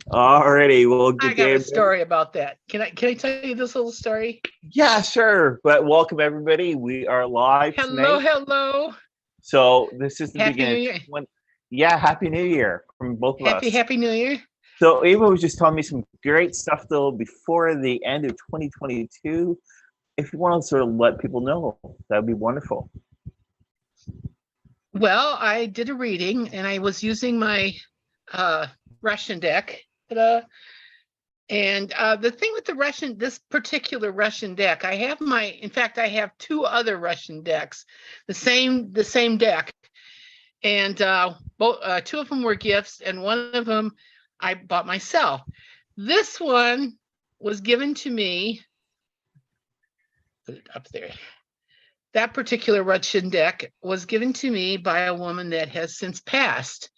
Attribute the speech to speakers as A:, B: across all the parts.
A: Alrighty, well,
B: I
A: good
B: got
A: day.
B: a story about that. Can I tell you this little story?
A: Yeah, sure. But welcome everybody. We are live
B: Hello,
A: tonight.
B: hello.
A: So this is the
B: Happy New
A: beginning.
B: Year.
A: Yeah, Happy New Year from both of us.
B: Happy New Year.
A: So Eva was just telling me some great stuff though before the end of 2022. If you want to sort of let people know, that would be wonderful.
B: Well, I did a reading and I was using my Russian deck. And the thing with this particular Russian deck, in fact, I have two other Russian decks, the same deck. And two of them were gifts and one of them I bought myself. This one was given to me, put it up there. That particular Russian deck was given to me by a woman that has since passed.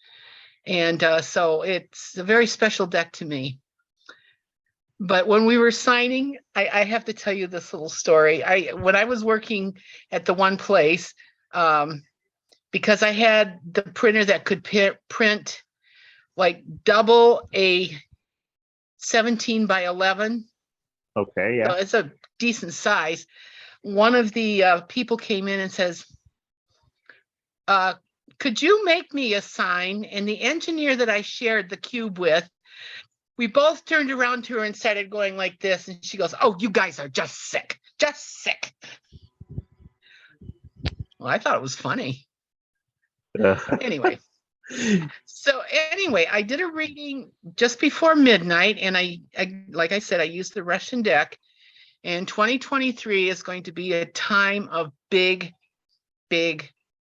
B: And so it's a very special deck to me. But when we were signing, I have to tell you this little story. When I was working at the one place, because I had the printer that could print like double a 17 by 11.
A: Okay, yeah.
B: So it's a decent size. One of the people came in and says, could you make me a sign? And the engineer that I shared the cube with, we both turned around to her and started going like this. And she goes, oh, you guys are just sick. Well, I thought it was funny. Anyway. So anyway, I did a reading just before midnight. And I like I said, I used the Russian deck. And 2023 is going to be a time of big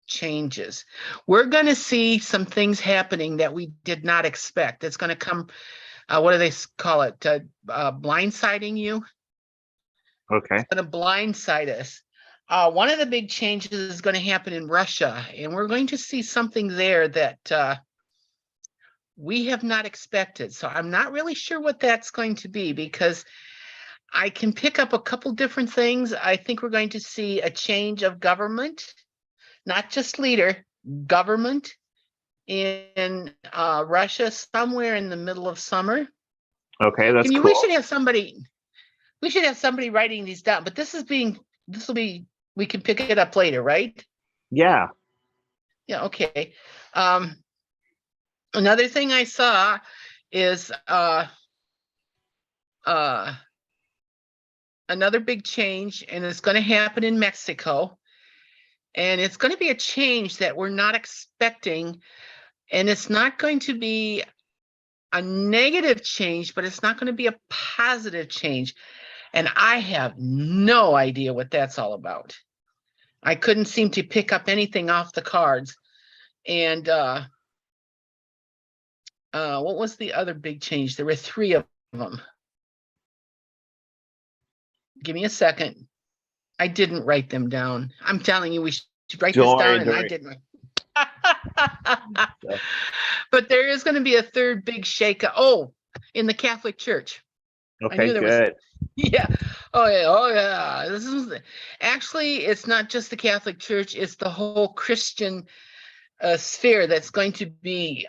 B: changes. We're going to see some things happening that we did not expect. It's going to come, what do they call it? Blindsiding you.
A: Okay.
B: It's going to blindside us. One of the big changes is going to happen in Russia, and we're going to see something there that we have not expected. So I'm not really sure what that's going to be, because I can pick up a couple different things. I think we're going to see a change of government, not just leader, government in Russia somewhere in the middle of summer.
A: Okay, that's cool.
B: We should have somebody writing these down, but we can pick it up later, right?
A: Yeah.
B: Yeah, okay. Another thing I saw is another big change, and it's going to happen in Mexico. And it's going to be a change that we're not expecting. And it's not going to be a negative change, but it's not going to be a positive change. And I have no idea what that's all about. I couldn't seem to pick up anything off the cards. And what was the other big change? There were three of them. Give me a second. I didn't write them down. I'm telling you, we should write this down, and I didn't. But there is going to be a third big shakeup. Oh, in the Catholic Church.
A: Okay, good.
B: Yeah. Oh yeah. This is actually, it's not just the Catholic Church; it's the whole Christian sphere that's going to be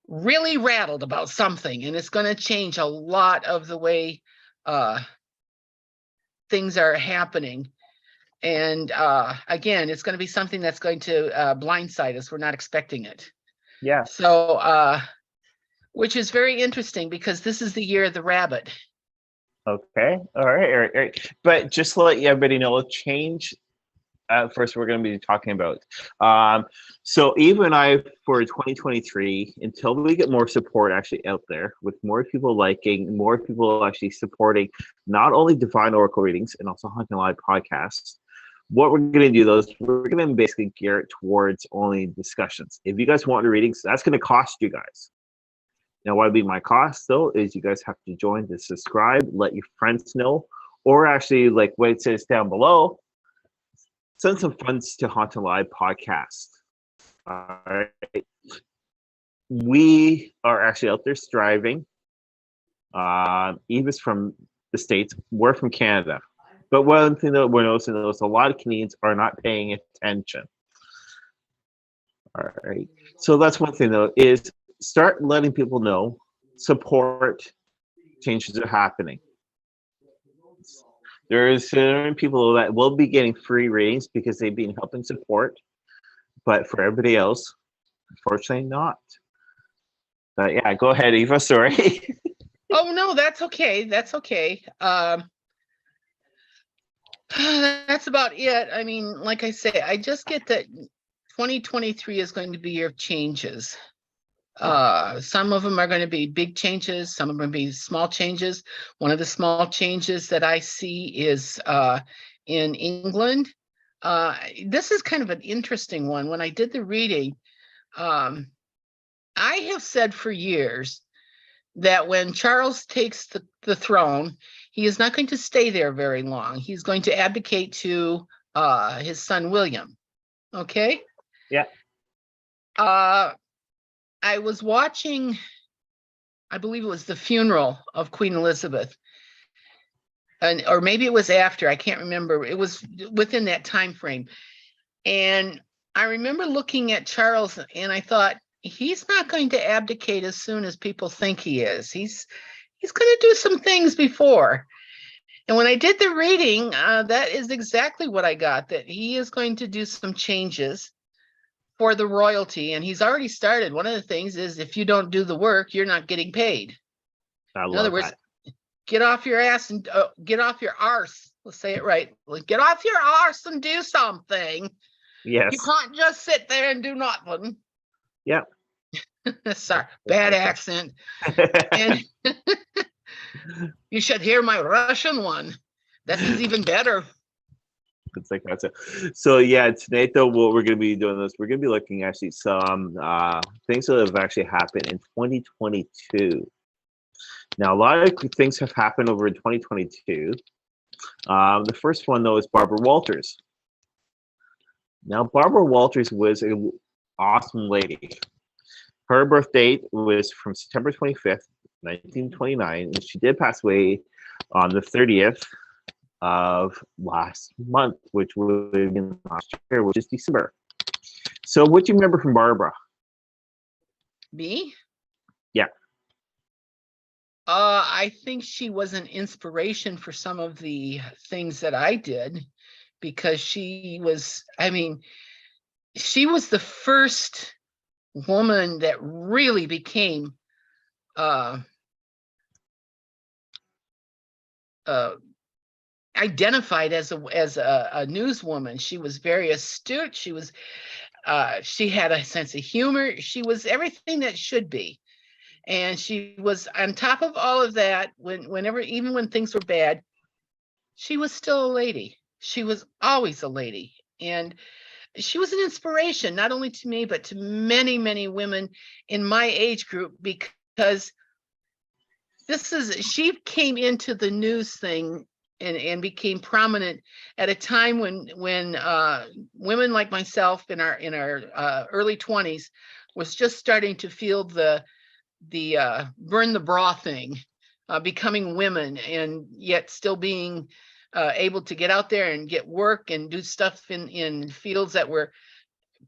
B: really rattled about something, and it's going to change a lot of the way things are happening. And again, it's going to be something that's going to blindside us. We're not expecting it.
A: Yeah.
B: So, which is very interesting, because this is the year of the rabbit.
A: Okay. All right. But just to let everybody know, change. First, we're going to be talking about. So Eva and I, for 2023, until we get more support actually out there, with more people liking, more people actually supporting not only Divine Oracle readings and also Haunting Live podcasts, what we're going to do, those we're going to basically gear it towards only discussions. If you guys want the readings, that's going to cost you guys. Now, what would be my cost though is you guys have to join to subscribe, let your friends know, or actually, like what it says down below, send some funds to Haunting Live podcast. All right. We are actually out there striving. Eva's from the States. We're from Canada. But one thing that we're noticing is a lot of Canadians are not paying attention. All right. So that's one thing though, is start letting people know, support, changes are happening. There are certain people that will be getting free readings because they've been helping support, but for everybody else, unfortunately not. But yeah, go ahead, Eva. Sorry.
B: Oh no, that's okay. That's okay. That's about it. I mean, like I say, I just get that 2023 is going to be a year of changes. Some of them are going to be big changes, some of them are going to be small changes. One of the small changes that I see is in England. This is kind of an interesting one. When I did the reading, I have said for years that when Charles takes the throne, he is not going to stay there very long. He's going to abdicate to his son William. Okay?
A: Yeah.
B: I was watching, I believe it was the funeral of Queen Elizabeth, or maybe it was after, I can't remember. It was within that time frame. And I remember looking at Charles and I thought, he's not going to abdicate as soon as people think he is. He's going to do some things before. And when I did the reading, that is exactly what I got, that he is going to do some changes for the royalty, and he's already started. One of the things is if you don't do the work, you're not getting paid. In other words, get off your ass and get off your arse. Let's say it right. Get off your arse and do something.
A: Yes.
B: You can't just sit there and do nothing.
A: Yeah.
B: Sorry, bad accent. And you should hear my Russian one. That is even better.
A: It's like that's it. So yeah, tonight though, what we're going to be doing this, we're going to be looking actually some things that have actually happened in 2022. Now, a lot of things have happened over in 2022. The first one though is Barbara Walters. Now, Barbara Walters was an awesome lady. Her birth date was from September 25th, 1929, and she did pass away on the 30th of last month, which would have been last year, which is December. So what do you remember from Barbara?
B: Me?
A: Yeah.
B: I think she was an inspiration for some of the things that I did, because she was, I mean, she was the first woman that really became identified as a newswoman. She was very astute. She was she had a sense of humor. She was everything that should be. And she was on top of all of that, whenever, even when things were bad, she was still a lady. She was always a lady. And she was an inspiration, not only to me, but to many, many women in my age group, because she came into the news thing and became prominent at a time when women like myself in our early 20s was just starting to feel the burn the bra thing, becoming women, and yet still being able to get out there and get work and do stuff in fields that were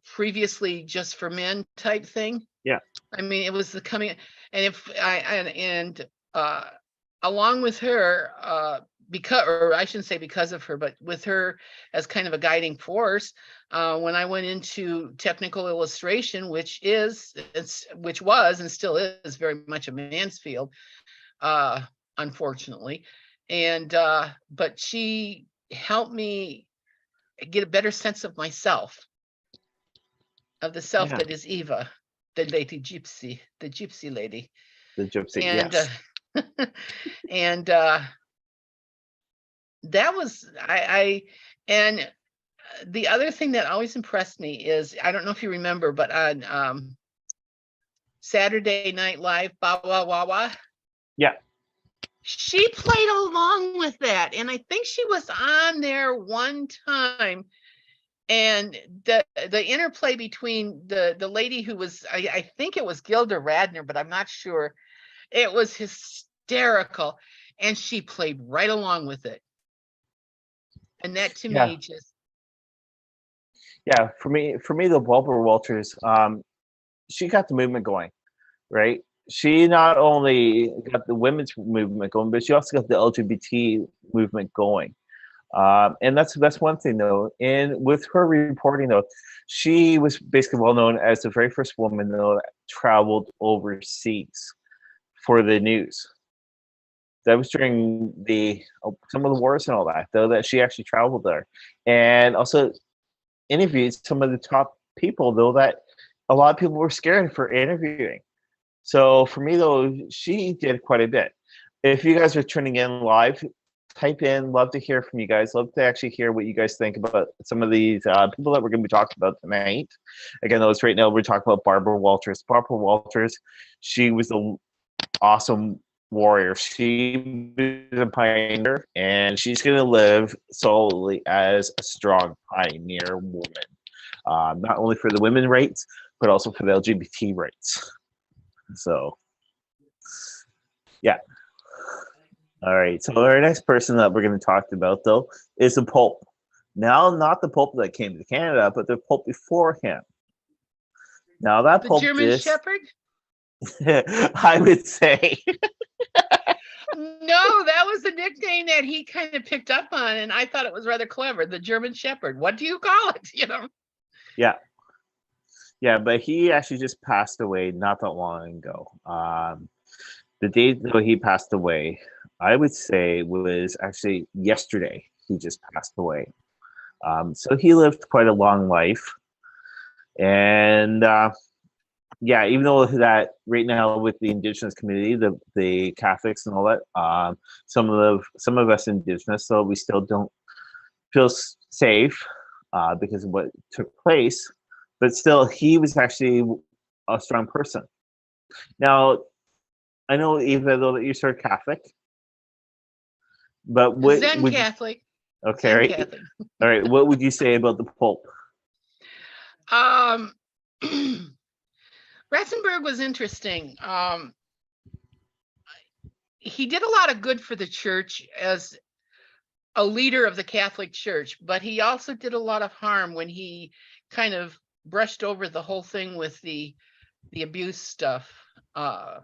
B: previously just for men type thing.
A: Yeah.
B: I mean, it was the coming, and along with her, because, or I shouldn't say because of her, but with her as kind of a guiding force, when I went into technical illustration, which was and still is very much a man's field, unfortunately. And but she helped me get a better sense of myself, of the self that is Eva, the lady Gypsy, the Gypsy lady.
A: The Gypsy,
B: and,
A: yes.
B: And that was, and the other thing that always impressed me is, I don't know if you remember, but on Saturday Night Live, Ba Wah Wah Wah.
A: Yeah.
B: She played along with that. And I think she was on there one time. And the interplay between the lady who was, I think it was Gilda Radner, but I'm not sure. It was hysterical. And she played right along with it. And that to me just.
A: Yeah, for me, the Barbara Walters, she got the movement going. right? She not only got the women's movement going, but she also got the LGBT movement going. And that's one thing though. And with her reporting though, she was basically well known as the very first woman though that traveled overseas for the news. That was during some of the wars and all that though, that she actually traveled there, and also interviewed some of the top people though that a lot of people were scared for interviewing. So for me though, she did quite a bit. If you guys are tuning in live, type in, love to hear from you guys. Love to actually hear what you guys think about some of these people that we're going to be talking about tonight. Again, those right now we're talking about Barbara Walters. Barbara Walters, she was an awesome warrior. She was a pioneer, and she's going to live solely as a strong pioneer woman, not only for the women rights, but also for the LGBT rights. So, yeah. All right. So our next person that we're going to talk about, though, is the Pope. Now, not the Pope that came to Canada, but the Pope before him. Now, that
B: The
A: Pope
B: German Shepherd?
A: I would say.
B: No, that was the nickname that he kind of picked up on, and I thought it was rather clever. The German Shepherd. What do you call it? You know?
A: Yeah. Yeah, but he actually just passed away not that long ago. The day that he passed away, I would say, was actually yesterday. He just passed away. So he lived quite a long life. And yeah, even though that right now with the Indigenous community, the Catholics and all that, some of us Indigenous, so we still don't feel safe because of what took place. But still, he was actually a strong person. Now, I know, Eva, though, that you're Catholic, but what
B: Zen
A: would
B: Catholic.
A: okay,
B: Zen
A: right?
B: Catholic.
A: All right, what would you say about the Pope?
B: Ratzenberg was interesting. He did a lot of good for the church as a leader of the Catholic Church, but he also did a lot of harm when he kind of brushed over the whole thing with the abuse stuff. I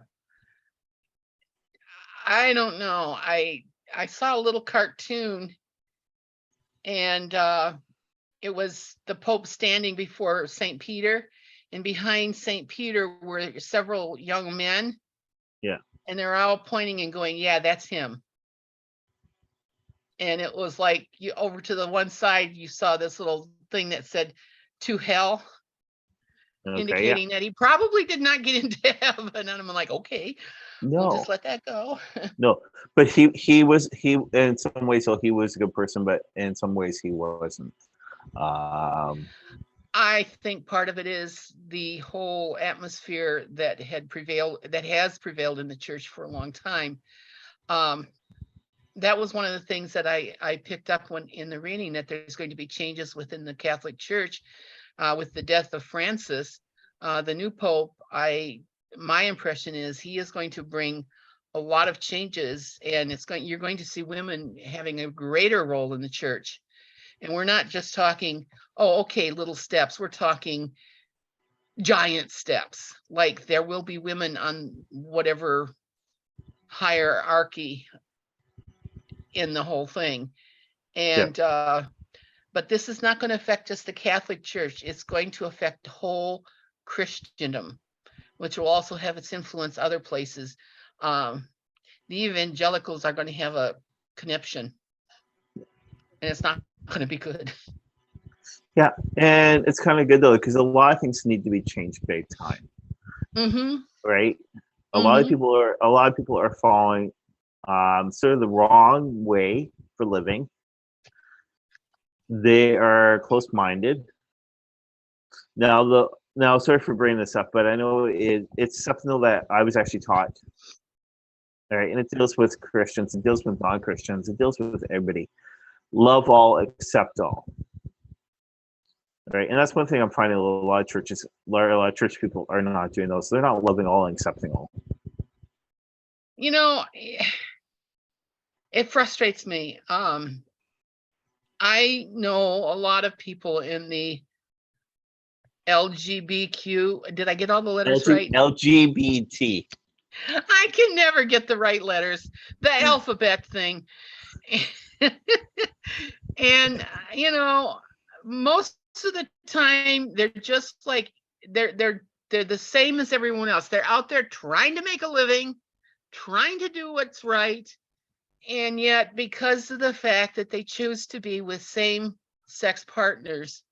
B: don't know. I saw a little cartoon, and it was the Pope standing before St. Peter, and behind St. Peter were several young men.
A: Yeah.
B: And they're all pointing and going, yeah, that's him. And it was like, you over to the one side, you saw this little thing that said "to hell,"
A: Okay,
B: indicating that he probably did not get into heaven. And I'm like, okay, we'll just let that go.
A: No, but he was in some ways, so he was a good person, but in some ways he wasn't.
B: I think part of it is the whole atmosphere that has prevailed in the church for a long time. That was one of the things that I picked up when in the reading, that there's going to be changes within the Catholic Church with the death of Francis, the new Pope. My impression is he is going to bring a lot of changes, and you're going to see women having a greater role in the church. And we're not just talking, oh, okay, little steps. We're talking giant steps. Like there will be women on whatever hierarchy in the whole thing. And but this is not going to affect just the Catholic Church. It's going to affect the whole Christendom, which will also have its influence other places. The evangelicals are going to have a conniption, and it's not going to be good.
A: Yeah, and it's kind of good though, because a lot of things need to be changed big time. Right? A lot of people are following sort of the wrong way for living. They are close-minded. Now, sorry for bringing this up, but I know it's something that I was actually taught. All right, and it deals with Christians, it deals with non-Christians, it deals with everybody. Love all, accept all. Right, and that's one thing I'm finding a lot of church people are not doing those. They're not loving all and accepting all.
B: You know, it frustrates me. I know a lot of people in the LGBTQ. Did I get all the letters right?
A: LGBT.
B: I can never get the right letters. The alphabet thing. And most of the time they're just like they're the same as everyone else. They're out there trying to make a living, trying to do what's right, and yet because of the fact that they choose to be with same-sex partners,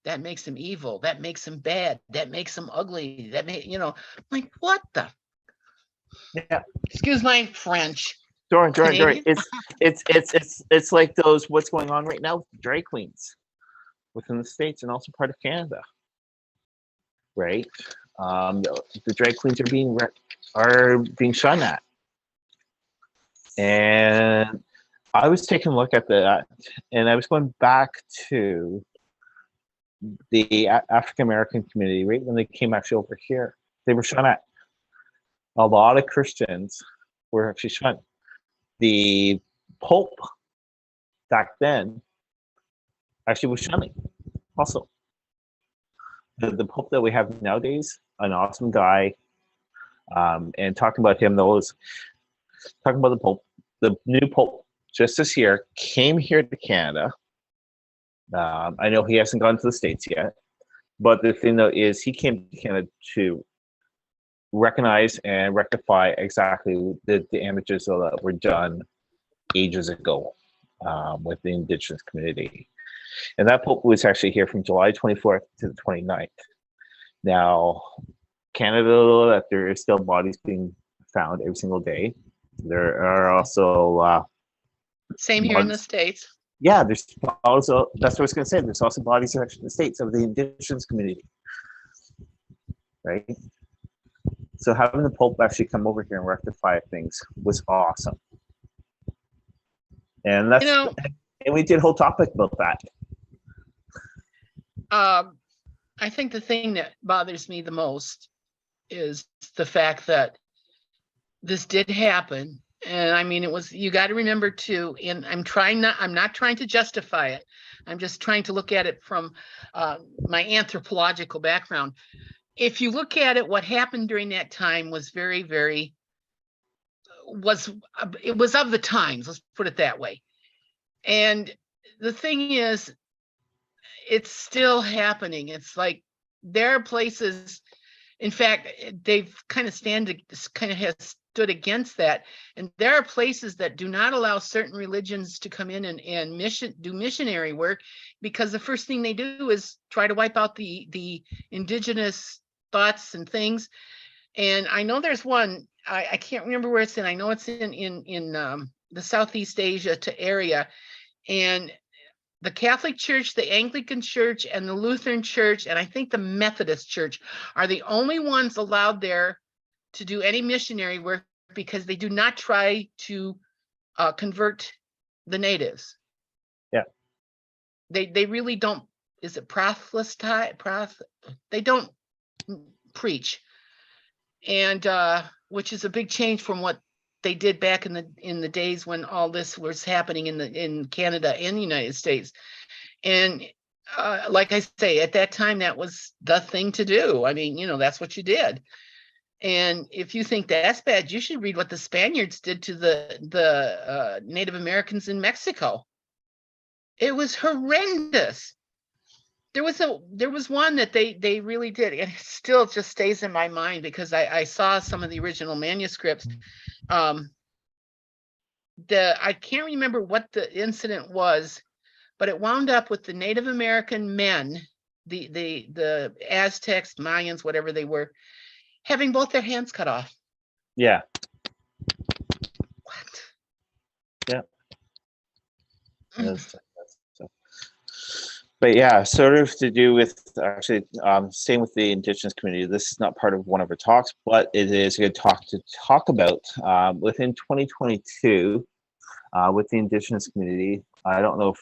B: that makes them evil, that makes them bad, that makes them ugly, that like what the
A: Yeah.
B: Excuse my French.
A: Dory. It's like those what's going on right now with drag queens within the States and also part of Canada, right? The drag queens are being shun at, and I was taking a look at that, and I was going back to the African American community right when they came actually over here. They were shun at. A lot of Christians were actually shunned. The Pope back then actually was shunning also. The Pope that we have nowadays, an awesome guy, and talking about him, talking about the Pope, the new Pope just this year came here to Canada. I know he hasn't gone to the States yet, but the thing though is he came to Canada to recognize and rectify exactly the damages that were done ages ago with the Indigenous community. And that Pope was actually here from July 24th to the 29th. Now, Canada, that there is still bodies being found every single day. There are also
B: same here in the States.
A: Yeah, there's also, that's what I was going to say, there's also bodies actually in the States of the Indigenous community, right? So having the Pope actually come over here and rectify things was awesome. And that's, and we did a whole topic about that.
B: I think the thing that bothers me the most is the fact that this did happen. And I mean, you got to remember too, and I'm not trying to justify it. I'm just trying to look at it from my anthropological background. If you look at it, what happened during that time was very, very, it was of the times, let's put it that way. And the thing is, it's still happening. It's like there are places, in fact, they've kind of has stood against that. And there are places that do not allow certain religions to come in and do missionary work, because the first thing they do is try to wipe out the indigenous thoughts and things. And I know there's one, I can't remember where it's in. I know it's in the Southeast Asia area. And the Catholic Church, the Anglican Church, and the Lutheran Church, and I think the Methodist Church are the only ones allowed there to do any missionary work, because they do not try to convert the natives.
A: Yeah.
B: They really don't, is it proselyte? They don't preach. And which is a big change from what they did back in the days when all this was happening in Canada and the United States. And like I say, at that time, that was the thing to do. I mean, that's what you did. And if you think that's bad, you should read what the Spaniards did to the Native Americans in Mexico. It was horrendous. There was one that they really did, and it still just stays in my mind because I saw some of the original manuscripts. I can't remember what the incident was, but it wound up with the Native American men, the Aztecs, Mayans, whatever they were, having both their hands cut off.
A: Yeah.
B: What?
A: Yeah. But yeah, sort of to do with actually staying with the Indigenous community. This is not part of one of our talks, but it is a good talk to talk about. Within 2022, with the Indigenous community, I don't know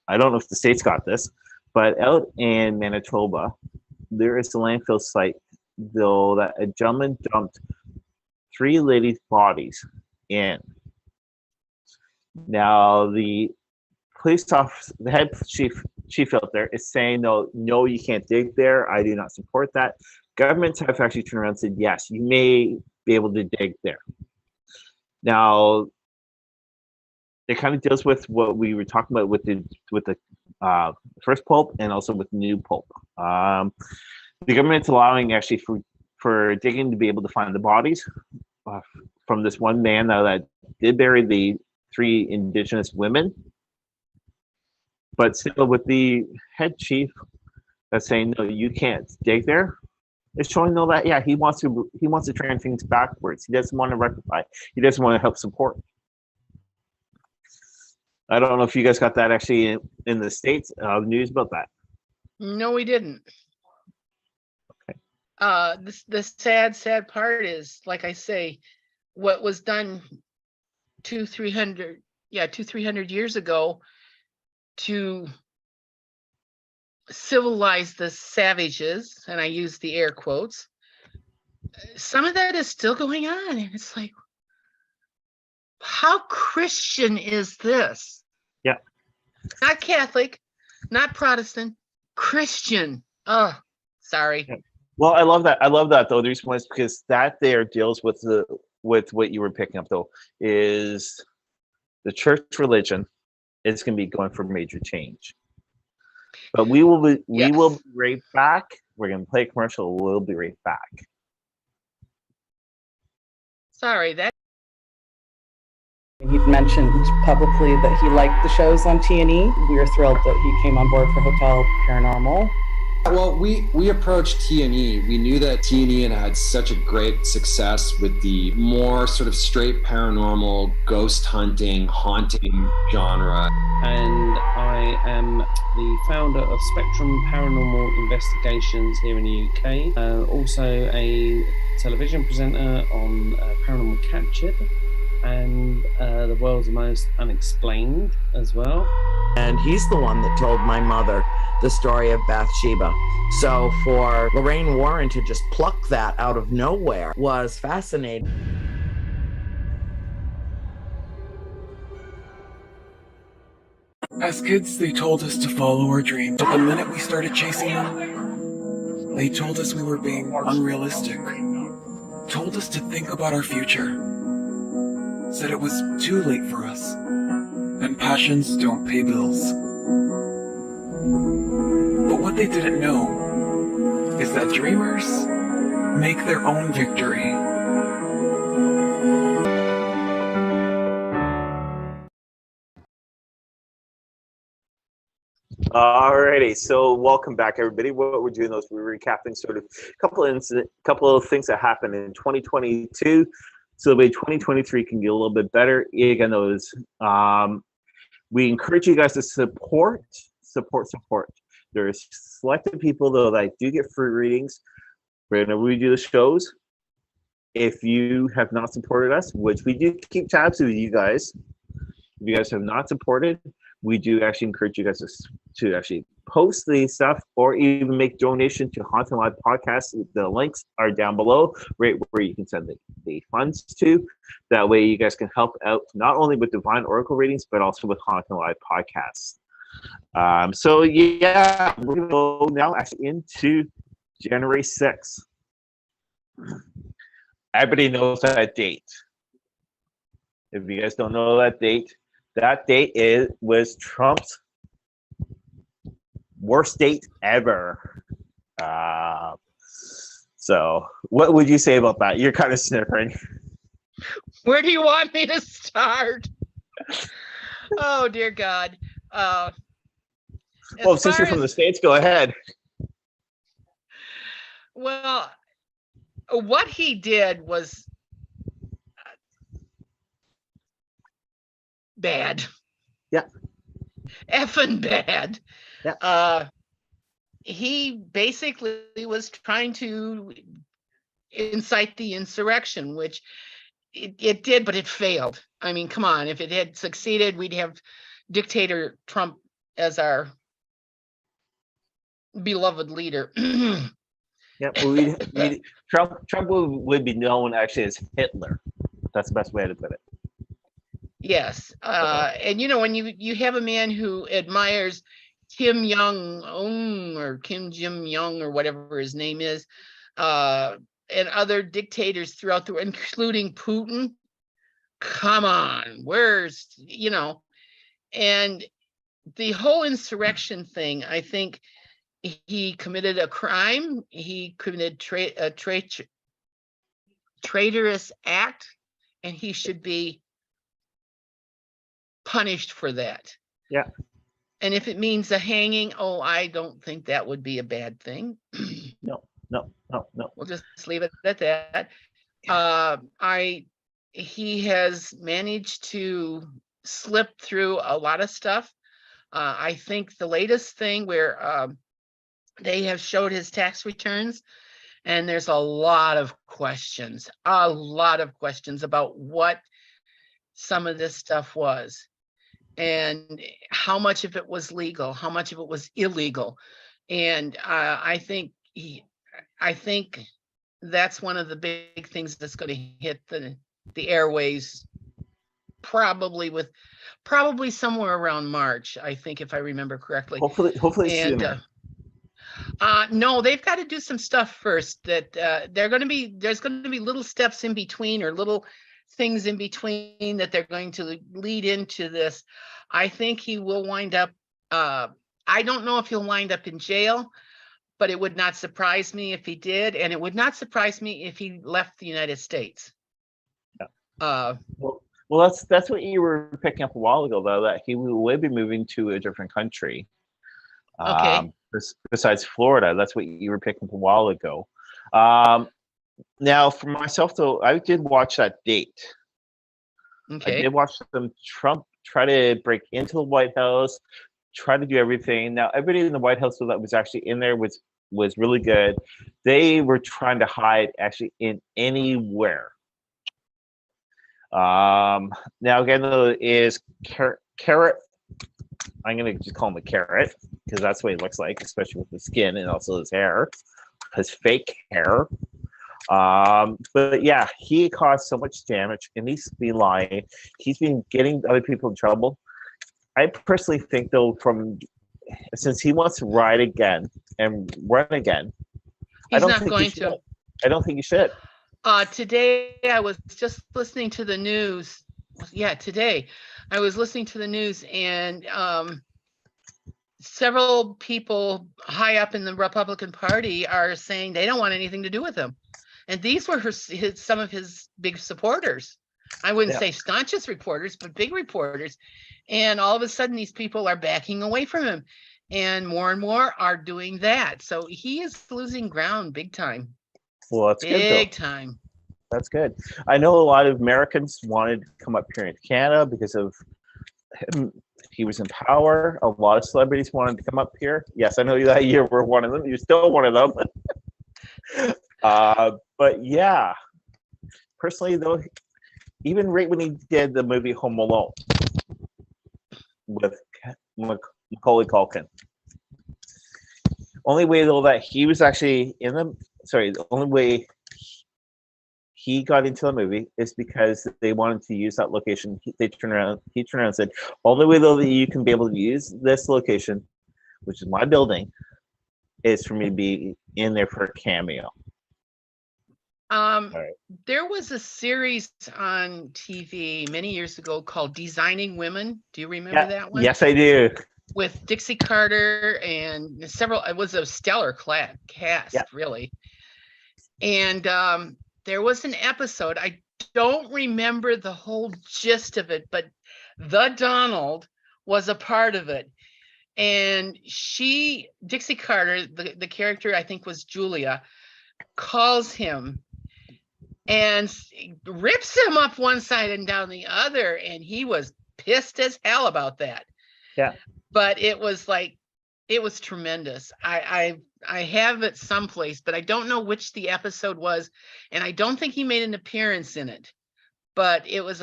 A: if the states got this, but out in Manitoba, there is a landfill site though that a gentleman dumped 3 ladies' bodies in. Now the police officer, the head chief out there is saying, no, you can't dig there. I do not support that. Governments have actually turned around and said, yes, you may be able to dig there. Now, it kind of deals with what we were talking about with the first pope and also with the new pope. The government's allowing actually for digging to be able to find the bodies from this one man that did bury the 3 Indigenous women, but still with the head chief that's saying, no, you can't dig there. It's showing though that, yeah, he wants to turn things backwards. He doesn't want to rectify. He doesn't want to help support. I don't know if you guys got that actually in the States, news about that.
B: No, we didn't.
A: Okay.
B: The sad part is, like I say, what was done 200-300 years ago to civilize the savages, and I use the air quotes, some of that is still going on, and it's like, how Christian is this?
A: Yeah.
B: Not Catholic, not Protestant, Christian. Oh, sorry.
A: Yeah. Well, I love that though. The reason why is because that there deals with what you were picking up though, is the church religion is going to be going for major change. But we will be right back. We're going to play a commercial. We'll be right back.
B: Sorry, that.
C: He'd mentioned publicly that he liked the shows on T&E. We were thrilled that he came on board for Hotel Paranormal.
D: Well, we approached T&E. We knew that T&E had such a great success with the more sort of straight paranormal, ghost hunting, haunting genre.
E: And I am the founder of Spectrum Paranormal Investigations here in the UK. Also a television presenter on Paranormal Captured and The World's Most Unexplained as well.
F: And he's the one that told my mother the story of Bathsheba. So for Lorraine Warren to just pluck that out of nowhere was fascinating.
G: As kids, they told us to follow our dreams, but the minute we started chasing them, they told us we were being unrealistic, told us to think about our future, said it was too late for us, and passions don't pay bills. But what they didn't know is that dreamers make their own victory.
A: Alrighty, so welcome back, everybody. What we're doing is we're recapping sort of a couple of things that happened in 2022, so the way 2023 can get a little bit better. Again, those we encourage you guys to support. There's selected people though that do get free readings whenever we do the shows. If you have not supported us, which we do keep tabs with you guys, if you guys have not supported, we do actually encourage you guys to actually post the stuff or even make donation to Haunting Live Podcast. The links are down below, right where you can send the funds to. That way you guys can help out not only with Divine Oracle readings, but also with Haunting Live Podcast. So yeah, we're gonna go now actually into January 6th. Everybody knows that date. If you guys don't know that date was Trump's worst date ever. So what would you say about that? You're kind of sniffing.
B: Where do you want me to start? Oh dear God.
A: Well, since you're from the States, go ahead.
B: Well, what he did was bad.
A: Yeah.
B: Effing bad.
A: Yeah.
B: He basically was trying to incite the insurrection, which it did, but it failed. I mean, come on, if it had succeeded, we'd have dictator Trump as our beloved leader.
A: Yeah, Trump would be known actually as Hitler. That's the best way to put it.
B: Yes, and you know, when you have a man who admires Kim Jong-un or Kim Jim Young or whatever his name is, and other dictators throughout the world, including Putin. Come on, where's, and the whole insurrection thing, I think he committed a crime. He committed a traitorous act, and he should be punished for that.
A: Yeah.
B: And if it means a hanging, I don't think that would be a bad thing.
A: No.
B: We'll just leave it at that. He has managed to slip through a lot of stuff. I think the latest thing where they have showed his tax returns, and there's a lot of questions about what some of this stuff was, and how much of it was legal, how much of it was illegal. And I think that's one of the big things that's going to hit the airways probably somewhere around March, I think, if I remember correctly.
A: Hopefully
B: sooner. No, they've got to do some stuff first. That there's going to be little steps in between, or little things in between, that they're going to lead into this. I think he will wind up. I don't know if he'll wind up in jail, but it would not surprise me if he did, and it would not surprise me if he left the United States.
A: Yeah. Well, that's what you were picking up a while ago, though, that he would be moving to a different country.
B: Okay.
A: Besides Florida, that's what you were picking up a while ago. Now, for myself, though, I did watch that date.
B: Okay.
A: I did watch Trump try to break into the White House, try to do everything. Now, everybody in the White House that was actually in there was really good. They were trying to hide actually in anywhere. Now again, though, is Carrot. I'm gonna just call him a Carrot because that's what he looks like, especially with the skin and also his hair, his fake hair. But yeah, he caused so much damage, and he's been lying. He's been getting other people in trouble. I personally think, though, since he wants to ride again and run again, I don't think he should.
B: Today I was just listening to the news. Yeah, today I was listening to the news, and several people high up in the Republican Party are saying they don't want anything to do with him. And these were some of his big supporters. I wouldn't say staunchest reporters, but big reporters. And all of a sudden, these people are backing away from him, and more are doing that. So he is losing ground big time.
A: Well, that's good, though.
B: Big time.
A: That's good. I know a lot of Americans wanted to come up here in Canada because of him. He was in power. A lot of celebrities wanted to come up here. Yes, I know that you were one of them. You're still one of them. But yeah, personally, though, even right when he did the movie Home Alone with Macaulay Culkin, only way, though, that he was actually the only way he got into the movie is because they wanted to use that location. He turned around and said, only way, though, that you can be able to use this location, which is my building, is for me to be in there for a cameo. Right.
B: There was a series on TV many years ago called Designing Women. Do you remember that one?
A: Yes, I do.
B: With Dixie Carter and it was a stellar cast, really. And there was an episode, I don't remember the whole gist of it, but the Donald was a part of it. And Dixie Carter, the character I think was Julia, calls him and rips him up one side and down the other. And he was pissed as hell about that.
A: Yeah.
B: But it was tremendous. I have it someplace, but I don't know which the episode was, and I don't think he made an appearance in it. But he was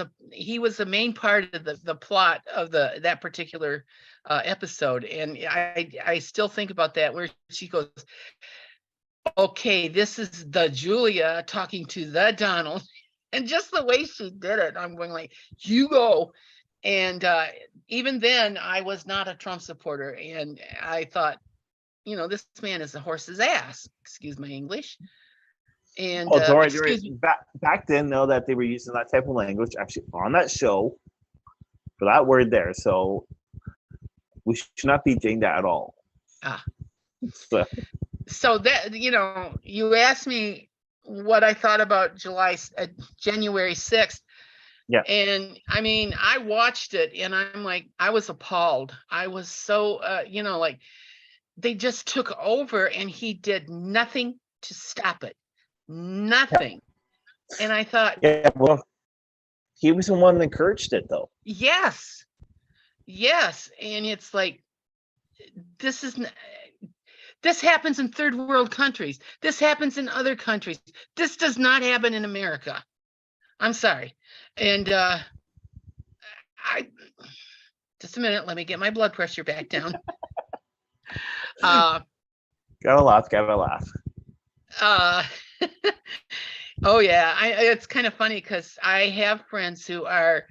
B: the main part of the plot of that particular episode, and I still think about that, where she goes, "Okay, this is the Julia talking to the Donald," and just the way she did it, I'm going like, "You go." And even then, I was not a Trump supporter, and I thought, this man is a horse's ass. Excuse my English. And
A: back then, though, that they were using that type of language actually on that show for that word there. So we should not be doing that at all.
B: So that, you asked me what I thought about January 6th.
A: Yeah.
B: And I mean, I watched it and I'm like, I was appalled. I was so, like they just took over and he did nothing to stop it. Nothing. Yeah. And I thought,
A: yeah, well, he was the one that encouraged it, though.
B: Yes. And it's like, this happens in third world countries. This happens in other countries. This does not happen in America. I'm sorry. And just a minute, let me get my blood pressure back down.
A: Gotta laugh.
B: Oh yeah, it's kind of funny because I have friends who are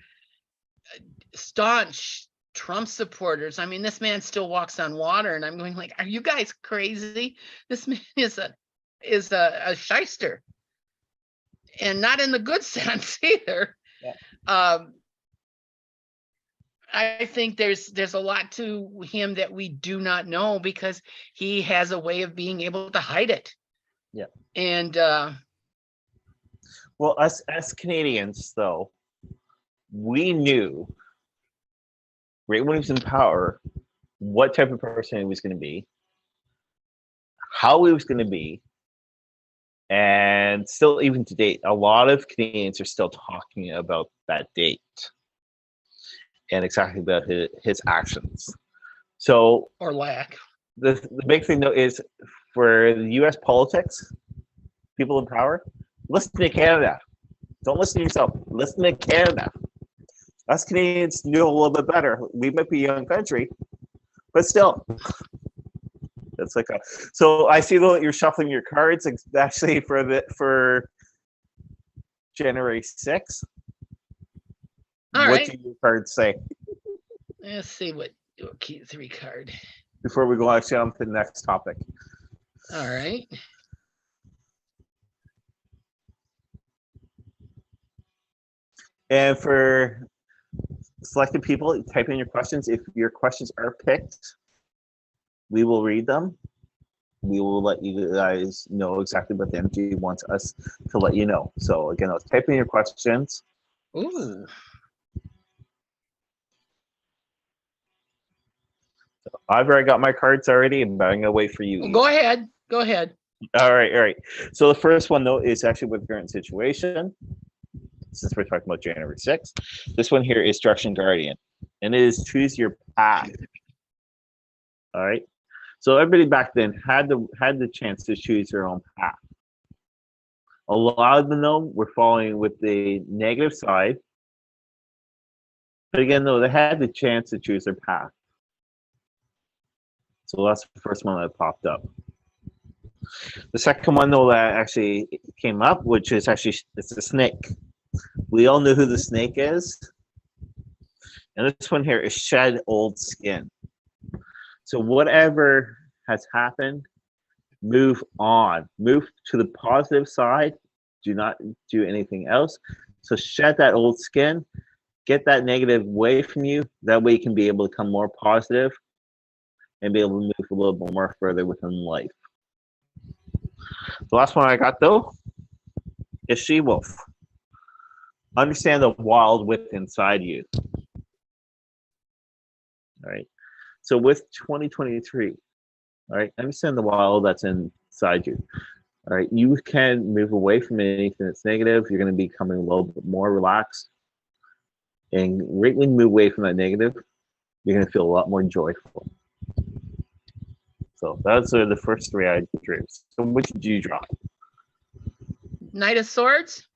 B: staunch Trump supporters. I mean, this man still walks on water, and I'm going like, are you guys crazy? This man is a shyster, and not in the good sense either. Yeah. I think there's a lot to him that we do not know because he has a way of being able to hide it.
A: Yeah.
B: And
A: well, us as Canadians, though, we knew right when he was in power what type of person he was going to be, how he was going to be, and still, even to date, a lot of Canadians are still talking about that date and exactly about his actions. So,
B: or lack.
A: The big thing, though, is for the U.S. politics, people in power, listen to Canada. Don't listen to yourself. Listen to Canada. Us Canadians knew a little bit better. We might be a young country, but still. It's like so I see that you're shuffling your cards actually for January 6th. What do your cards say?
B: Let's see what key 3 card.
A: Before we go actually on to the next topic.
B: All right.
A: And for selected people, type in your questions. If your questions are picked, we will read them. We will let you guys know exactly what the energy wants us to let you know. So again, let's type in your questions.
B: Ooh.
A: So I've already got my cards already, but I'm gonna wait for you.
B: Well, go ahead.
A: All right. So the first one, though, is actually with the current situation. Since we're talking about January 6th, this one here is Direction Guardian, and it is choose your path. All right. So everybody back then had the chance to choose their own path. A lot of them, though, were following with the negative side. But again, though, they had the chance to choose their path. So that's the first one that popped up. The second one, though, that actually came up, which is actually, it's a snake. We all know who the snake is. And this one here is shed old skin. So whatever has happened, move on. Move to the positive side. Do not do anything else. So shed that old skin. Get that negative away from you. That way you can be able to become more positive and be able to move a little bit more further within life. The last one I got, though, is she-wolf. Understand the wild within inside you. All right. So with 2023, all right, understand the wild that's inside you. All right. You can move away from anything that's negative. You're going to be becoming a little bit more relaxed. And right when you move away from that negative, you're going to feel a lot more joyful. So those are the first 3 I drew. So which did you draw?
B: Knight of Swords,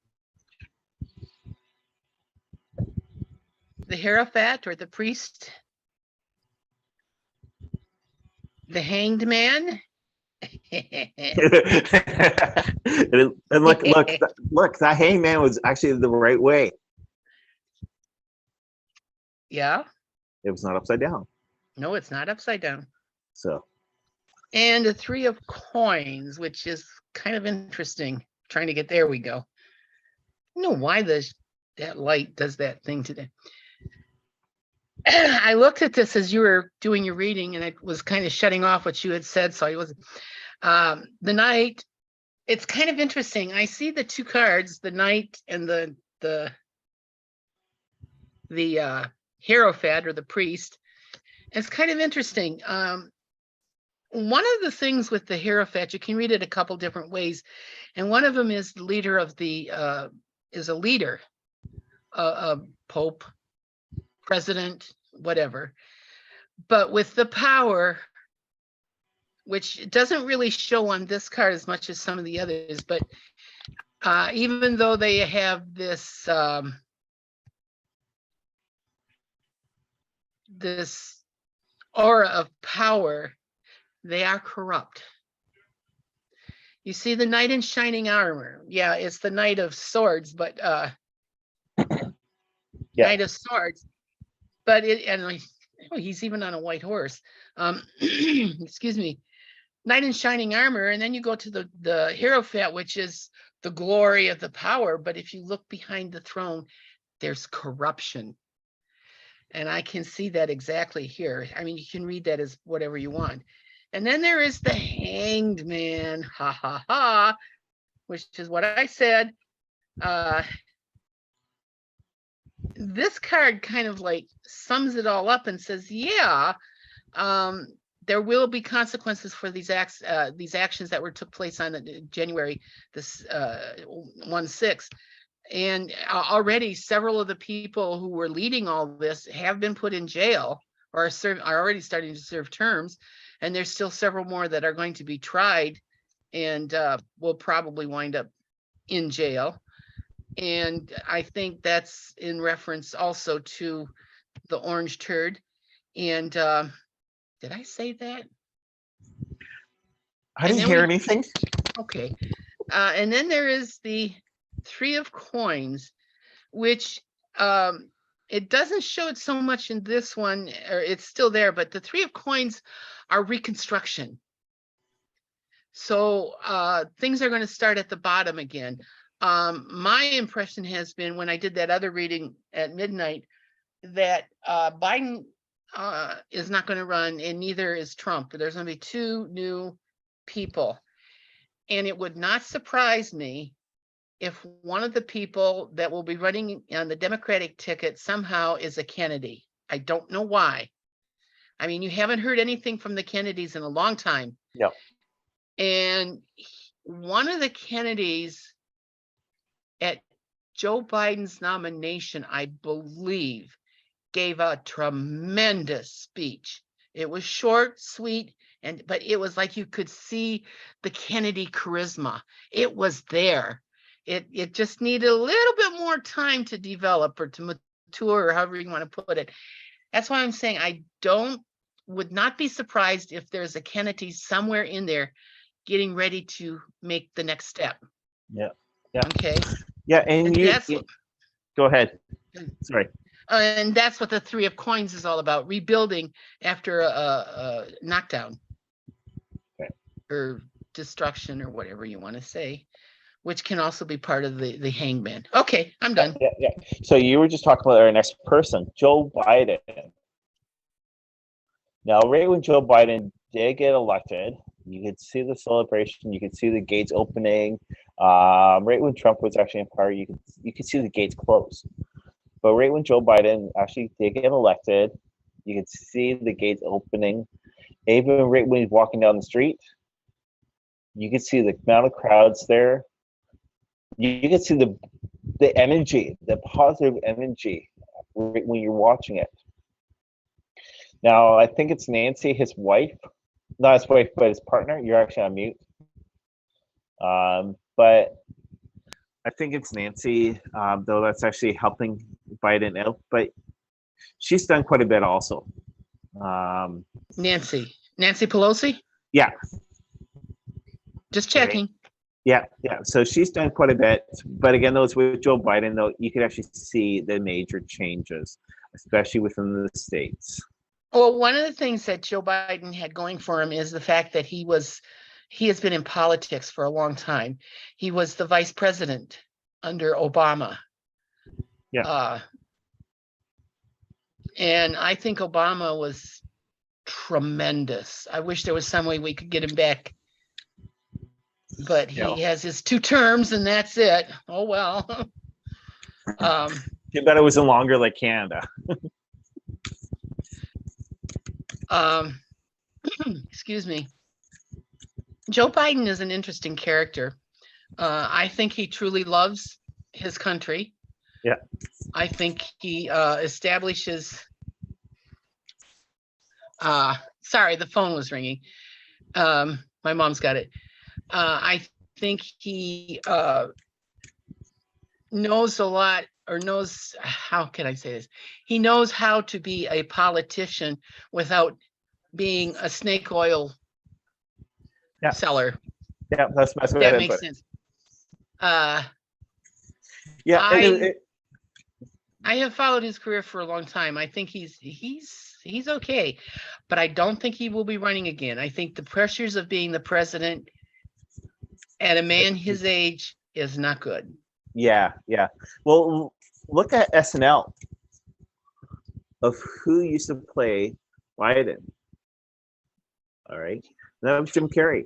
B: the Hierophant or the Priest, the Hanged Man.
A: And look, that Hanged Man was actually the right way.
B: Yeah.
A: It was not upside down.
B: No, it's not upside down.
A: So
B: And the 3 of coins, which is kind of interesting. Trying to get there we go. I don't know why that light does that thing today. I looked at this as you were doing your reading, and I was kind of shutting off what you had said, so I wasn't. The Knight, it's kind of interesting. I see the 2 cards, the Knight and the Hierophant or the priest. It's kind of interesting. One of the things with the Hierophant, you can read it a couple different ways, and one of them is the leader of the is a leader, Pope, president, whatever. But with the power, which doesn't really show on this card as much as some of the others, but even though they have this this aura of power, they are corrupt. You see the Knight in shining armor. Yeah, it's the Knight of Swords, but Knight of Swords. But he's even on a white horse. Excuse me. Knight in shining armor, and then you go to the Hierophant, which is the glory of the power. But if you look behind the throne, there's corruption. And I can see that exactly here. I mean, you can read that as whatever you want. And then there is the Hanged Man, ha ha ha, which is what I said. This card kind of like sums it all up and says, yeah, there will be consequences for these actions that took place on January this 1/6. And already several of the people who were leading all this have been put in jail or are already starting to serve terms. And there's still several more that are going to be tried and will probably wind up in jail. And I think that's in reference also to the orange turd. And did I say that?
A: I didn't hear anything.
B: Okay. And then there is the 3 of coins, which it doesn't show it so much in this one, or it's still there, but the 3 of coins are reconstruction. So things are going to start at the bottom again. My impression has been when I did that other reading at midnight that Biden is not going to run, and neither is Trump. There's going to be 2 new people. And it would not surprise me if one of the people that will be running on the Democratic ticket somehow is a Kennedy. I don't know why. I mean, you haven't heard anything from the Kennedys in a long time.
A: No.
B: And one of the Kennedys at Joe Biden's nomination, I believe, gave a tremendous speech. It was short, sweet, but it was like you could see the Kennedy charisma. It was there. It just needed a little bit more time to develop or to mature, or however you want to put it. That's why I'm saying I would not be surprised if there's a Kennedy somewhere in there getting ready to make the next step.
A: Yeah.
B: Okay.
A: Yeah, and you go ahead. Sorry.
B: And that's what the 3 of coins is all about, rebuilding after a knockdown.
A: Okay.
B: Or destruction, or whatever you want to say, which can also be part of the hangman. Okay, I'm done.
A: Yeah. So you were just talking about our next person, Joe Biden. Now, right when Joe Biden did get elected, you could see the celebration. You could see the gates opening. Right when Trump was actually in power, you could see the gates close. But right when Joe Biden actually did get elected, you could see the gates opening. Even right when he's walking down the street, you could see the amount of crowds there. You could see the energy, the positive energy right when you're watching it. Now, I think it's Nancy, his wife. Not his wife, but his partner. You're actually on mute. But I think it's Nancy, though that's actually helping Biden out. But she's done quite a bit also.
B: Nancy Pelosi?
A: Yeah.
B: Just checking.
A: Yeah. So she's done quite a bit. But again, those with Joe Biden, though, you could actually see the major changes. especially within the States.
B: Well, one of the things that Joe Biden had going for him is the fact that he has been in politics for a long time. He was the vice president under Obama.
A: Yeah.
B: And I think Obama was tremendous. I wish there was some way we could get him back. But he has his 2 terms and that's it. Oh, well.
A: Too bad it wasn't longer like Canada.
B: Excuse me. Joe Biden is an interesting character. I think he truly loves his country.
A: Yeah.
B: I think he establishes. Sorry, the phone was ringing. My mom's got it. I think he knows a lot, or knows, how can I say this? He knows how to be a politician without being a snake oil seller.
A: Yeah, that's the best way
B: That
A: to
B: makes
A: put it.
B: sense. I have followed his career for a long time. I think he's okay, but I don't think he will be running again. I think the pressures of being the president at a man his age is not good.
A: Yeah. Well, look at SNL of who used to play Biden. All right, that was Jim Carrey.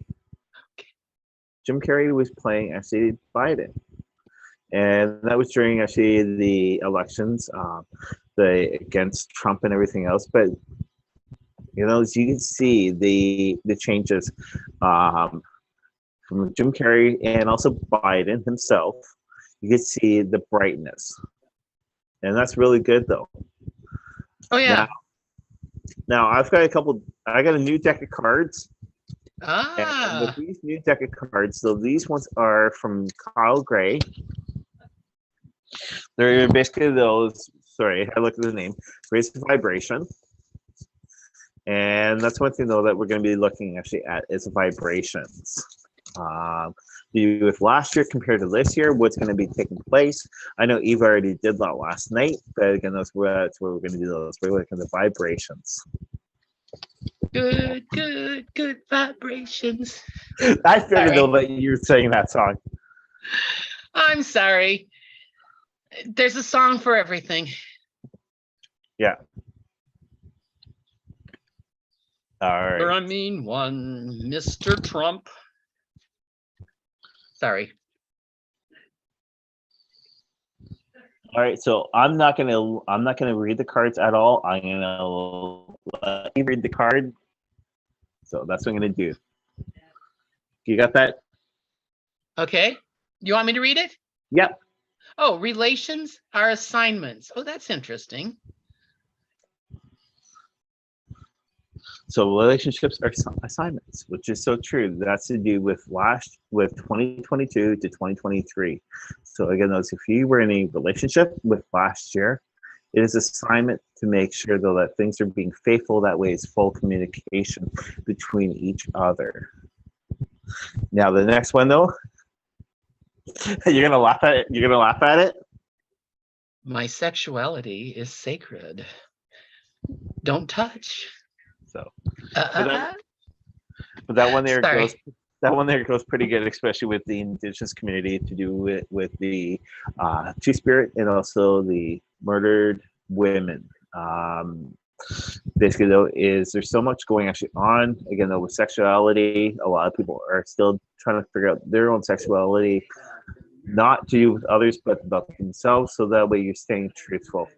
A: Jim Carrey was playing actually Biden, and that was during actually the elections, against Trump and everything else. But as you can see the changes from Jim Carrey and also Biden himself. You can see the brightness, and that's really good though.
B: Oh yeah.
A: Now I got a new deck of cards.
B: Ah.
A: And with these new deck of cards, so these ones are from Kyle Gray. They're basically those. Sorry, I looked at the name. Raise the vibration, and that's one thing though that we're going to be looking actually at is vibrations. With last year compared to this year, what's going to be taking place. I know Eva already did that last night, but again, that's where we're going to do those. We're looking at the vibrations.
B: Good vibrations.
A: I figured though that you were saying that song.
B: I'm sorry. There's a song for everything.
A: Yeah. All right.
B: Or I mean one, Mr. Trump. Sorry.
A: All right, so I'm not gonna read the cards at all. I'm gonna let you read the card. So that's what I'm gonna do. You got that?
B: Okay. You want me to read it?
A: Yep.
B: Oh, relations are assignments. Oh, that's interesting.
A: So relationships are assignments, which is so true. That's to do with 2022 to 2023. So again, if you were in a relationship with last year, it is assignment to make sure though that things are being faithful. That way, it's full communication between each other. Now the next one though, you're gonna laugh at it. You're gonna laugh at it.
B: My sexuality is sacred. Don't touch.
A: So,
B: uh-uh.
A: but that one there
B: Sorry.
A: goes. That one there goes pretty good, especially with the Indigenous community, to do with the Two-Spirit and also the murdered women. Basically, though, there's so much going actually on. Again, though, with sexuality, a lot of people are still trying to figure out their own sexuality, not to do with others, but about themselves. So that way, you're staying truthful.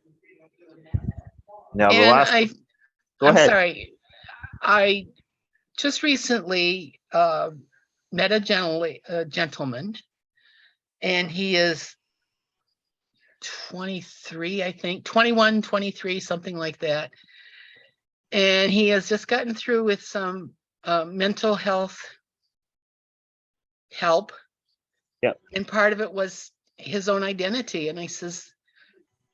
A: Now,
B: And
A: the last. Go
B: I'm
A: ahead.
B: sorry. I just recently met a gentleman, and he is 23, I think, 21, 23, something like that. And he has just gotten through with some mental health help.
A: Yep.
B: And part of it was his own identity. And I says,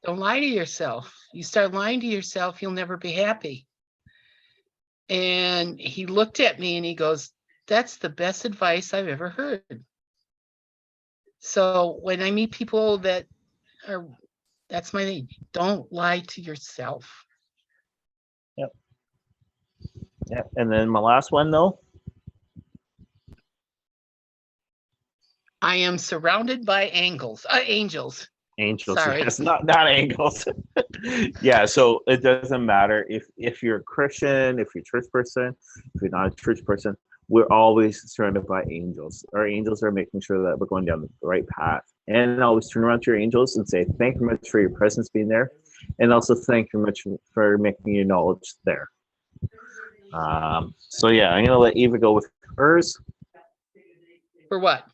B: don't lie to yourself. You start lying to yourself, you'll never be happy. And he looked at me and he goes, that's the best advice I've ever heard. So when I meet people that are That's my thing. Don't lie to yourself.
A: Yeah. And then my last one though.
B: I am surrounded by angels. Angels. Sorry.
A: Yes, not angles. Yeah, so it doesn't matter if you're a Christian, if you're a church person, if you're not a church person, we're always surrounded by angels. Our angels are making sure that we're going down the right path. And always turn around to your angels and say, thank you much for your presence being there. And also thank you much for making your knowledge there. So yeah, I'm gonna let Eva go with hers.
B: For what?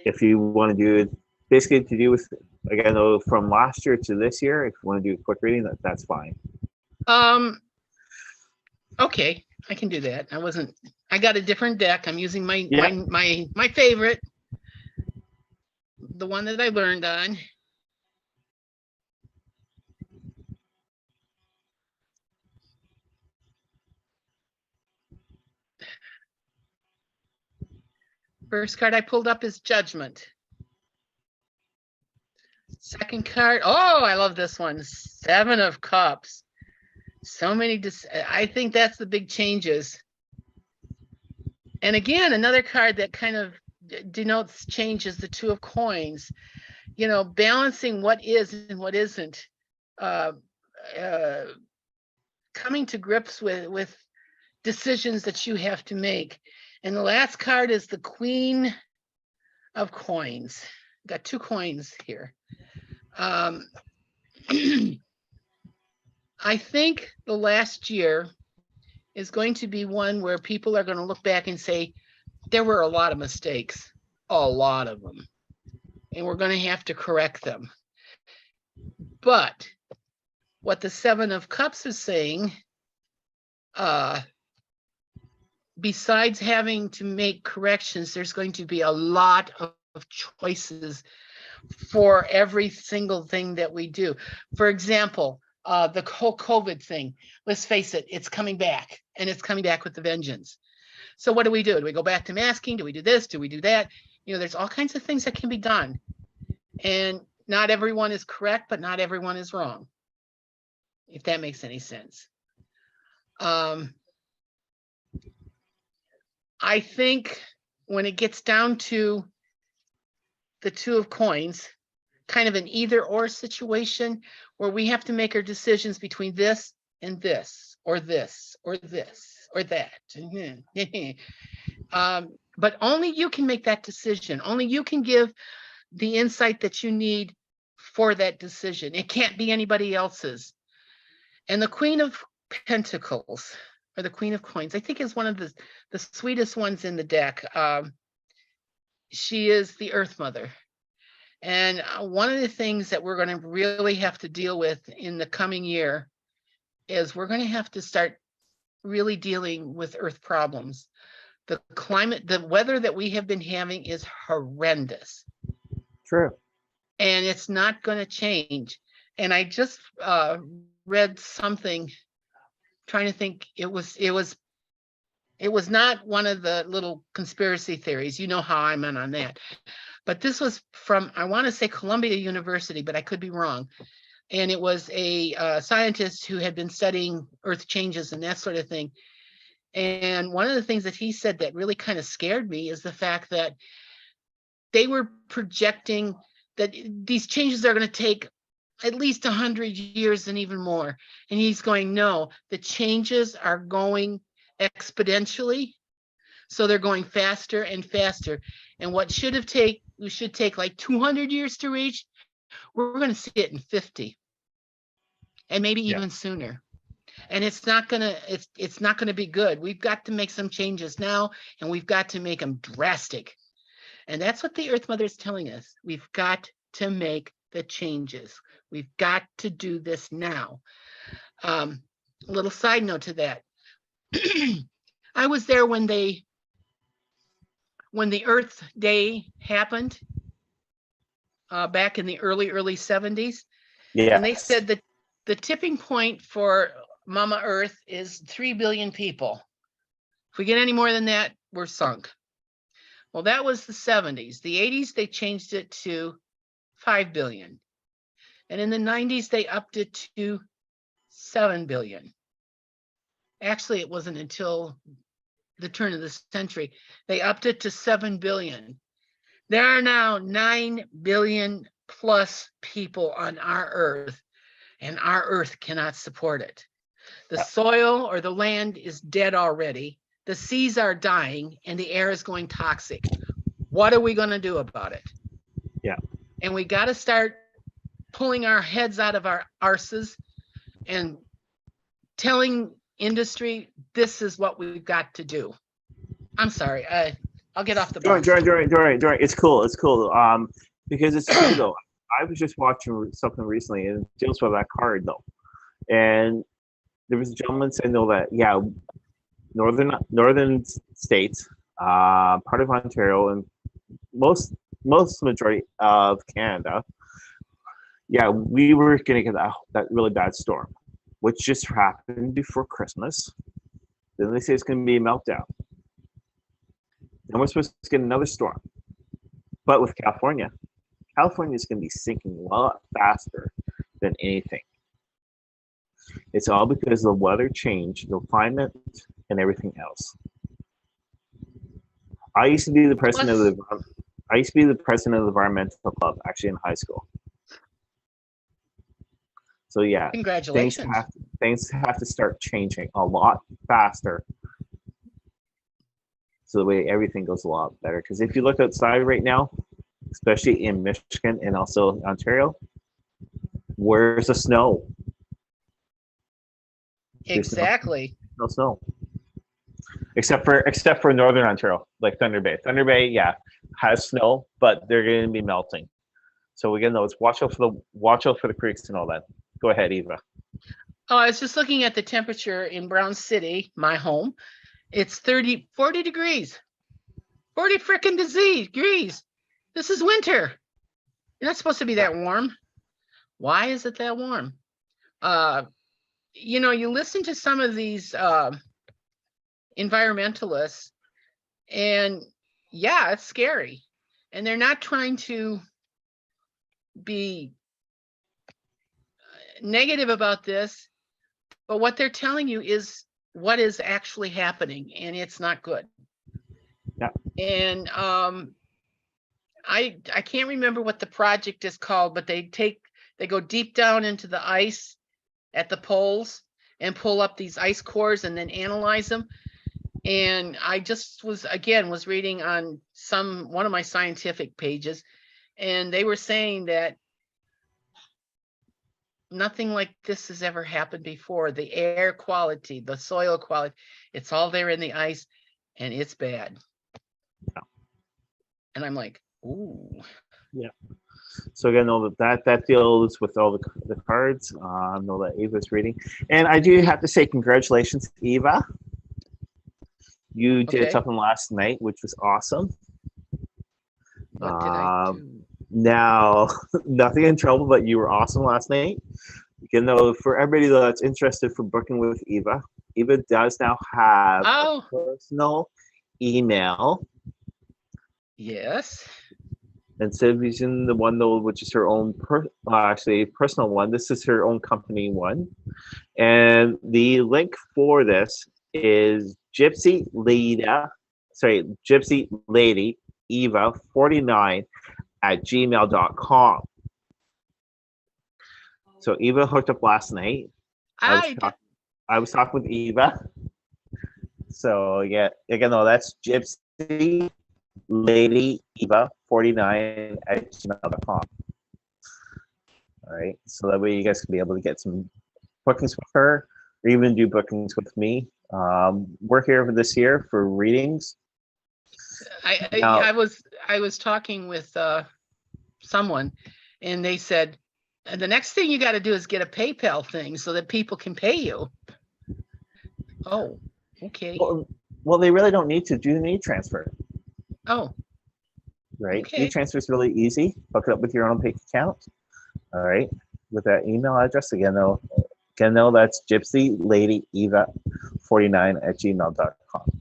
A: If you want to do it, basically to do with, again, though, from last year to this year, if you want to do a quick reading, that's fine.
B: Okay, I can do that. I got a different deck. I'm using my favorite, the one that I learned on. First card I pulled up is Judgment. Second card, oh, I love this one, Seven of Cups. So many, I think that's the big changes. And again, another card that kind of denotes changes, the Two of Coins. You know, balancing what is and what isn't. Coming to grips with decisions that you have to make. And the last card is the Queen of Coins. Got two coins here. I think the last year is going to be one where people are going to look back and say, there were a lot of mistakes, a lot of them, and we're going to have to correct them. But what the Seven of Cups is saying, besides having to make corrections, there's going to be a lot of choices for every single thing that we do. For example, the whole COVID thing, let's face it, it's coming back, and it's coming back with a vengeance. So what do? Do we go back to masking? Do we do this? Do we do that? You know, there's all kinds of things that can be done. And not everyone is correct, but not everyone is wrong, if that makes any sense. I think when it gets down to the Two of Coins, kind of an either or situation where we have to make our decisions between this and this, or this, or this, or that. But only you can make that decision. Only you can give the insight that you need for that decision. It can't be anybody else's. And the Queen of Pentacles, or the Queen of Coins, I think is one of the sweetest ones in the deck. She is the Earth Mother. And one of the things that we're going to really have to deal with in the coming year is we're going to have to start really dealing with Earth problems. The climate, the weather that we have been having is horrendous.
A: True.
B: And it's not going to change. And I just read something, trying to think, it was not one of the little conspiracy theories. You know how I'm on that. But this was from, I want to say Columbia University, but I could be wrong. And it was a scientist who had been studying Earth changes and that sort of thing. And one of the things that he said that really kind of scared me is the fact that they were projecting that these changes are going to take at least 100 years and even more. And he's going, no, the changes are going exponentially. So they're going faster and faster. And what should take like 200 years to reach, we're going to see it in 50. And maybe even sooner. And it's not going to be good. We've got to make some changes now, and we've got to make them drastic. And that's what the Earth Mother is telling us. We've got to make the changes. We've got to do this now. A little side note to that. I was there when the Earth Day happened back in the early 70s. Yeah. And they said that the tipping point for Mama Earth is 3 billion people. If we get any more than that, we're sunk. Well, that was the 70s. The 80s, they changed it to 5 billion. And in the 90s, they upped it to 7 billion. Actually, it wasn't until the turn of the century. They upped it to 7 billion. There are now 9 billion plus people on our earth, and our earth cannot support it. The soil or the land is dead already. The seas are dying and the air is going toxic. What are we going to do about it?
A: Yeah.
B: And we got to start pulling our heads out of our arses and telling industry, this is what we've got to do. I'm sorry. I'll get off the box.
A: During. It's cool. Because it's true though. I was just watching something recently and it deals with that card though. And there was a gentleman saying though that, yeah, northern states, part of Ontario and most majority of Canada, yeah, we were going to get that really bad storm, which just happened before Christmas. Then they say it's going to be a meltdown. Then we're supposed to get another storm. But with California is going to be sinking a lot faster than anything. It's all because of the weather change, the climate, and everything else. I used to be the president of the environmental club, actually in high school. So yeah,
B: congratulations.
A: Things have to start changing a lot faster, so the way everything goes a lot better. Because if you look outside right now, especially in Michigan and also Ontario, where's the snow?
B: Exactly.
A: No snow. Except for Northern Ontario, like Thunder Bay. Thunder Bay, yeah, has snow, but they're going to be melting. So we get those. Watch out for the creeks and all that. Go ahead, Eva.
B: Oh, I was just looking at the temperature in Brown City, my home. It's 40 degrees. 40 frickin' degrees. This is winter. You're not supposed to be that warm. Why is it that warm? You listen to some of these environmentalists, and yeah, it's scary. And they're not trying to be negative about this, but what they're telling you is what is actually happening, and it's not good.
A: Yeah.
B: And I can't remember what the project is called, but they go deep down into the ice at the poles and pull up these ice cores and then analyze them. And I just was reading on one of my scientific pages, and they were saying that nothing like this has ever happened before. The air quality, the soil quality, it's all there in the ice, and it's bad.
A: Yeah.
B: And I'm like, ooh.
A: Yeah. So again, know that deals with all the cards. Know that Eva's reading, and I do have to say congratulations, Eva. You did something last night, which was awesome.
B: What did I do?
A: Now, nothing in trouble, but you were awesome last night. You know, for everybody that's interested for booking with Eva, Eva does now have a personal email.
B: Yes.
A: Instead of using the one though, which is her own personal one, this is her own company one. And the link for this is Gypsy Lady Eva 49 at gmail.com. So Eva hooked up last night. I was talking with Eva. So yeah, again, no, that's Gypsy Lady Eva 49 at gmail.com. All right, so that way you guys can be able to get some bookings with her, or even do bookings with me. We're here for this year for readings.
B: I was talking with someone, and they said the next thing you got to do is get a PayPal thing so that people can pay you. Oh, okay.
A: Well, they really don't need to do an e-transfer.
B: Oh.
A: Right.
B: Okay.
A: E-transfer is really easy. Hook it up with your own bank account. All right. With that email address again, though, that's Gypsy Lady Eva 49 at gmail.com.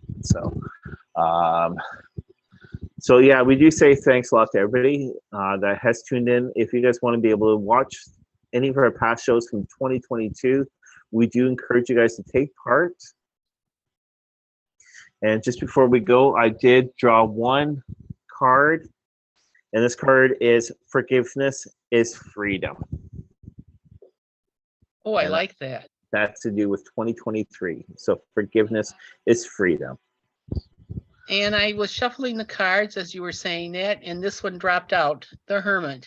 A: So yeah, we do say thanks a lot to everybody that has tuned in. If you guys want to be able to watch any of our past shows from 2022. We do encourage you guys to take part. And just before we go, I did draw one card, and this card is Forgiveness is Freedom.
B: Oh, I like that.
A: That's to do with 2023. So forgiveness is freedom.
B: And I was shuffling the cards as you were saying that, and this one dropped out, the Hermit.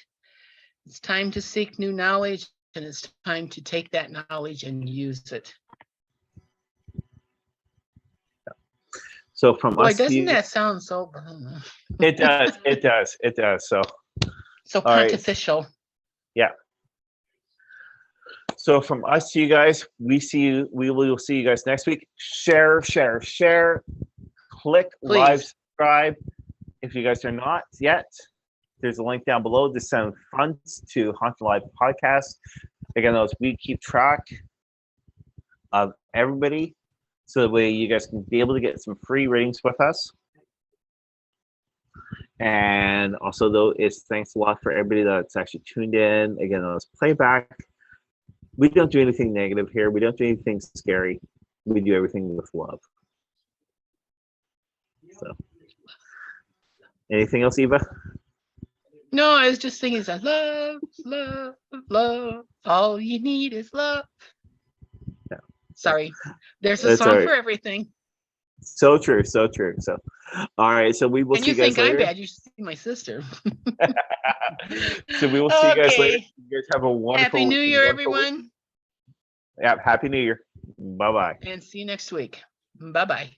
B: It's time to seek new knowledge, and it's time to take that knowledge and use it.
A: So from
B: Boy,
A: us,
B: doesn't that sound so?
A: It does.
B: So pontifical.
A: Right. Yeah. So from us to you guys, we will see you guys next week. Share. Click,
B: Please.
A: Live, subscribe. If you guys are not yet, there's a link down below to send funds to HauntingLIVE podcast. Again, we keep track of everybody, so that way you guys can be able to get some free readings with us. And also, though, it's thanks a lot for everybody that's actually tuned in. Again, on this playback. We don't do anything negative here. We don't do anything scary. We do everything with love. So, anything else, Eva?
B: No, I was just thinking, love. All you need is love.
A: Yeah.
B: Sorry, there's a song for everything.
A: So true. So, all right. So we will see you guys later.
B: I'm bad? You should see my sister.
A: So we will see you guys later. You guys have a wonderful.
B: Happy New Year, everyone.
A: Yeah. Happy New Year. Bye-bye.
B: And see you next week. Bye-bye.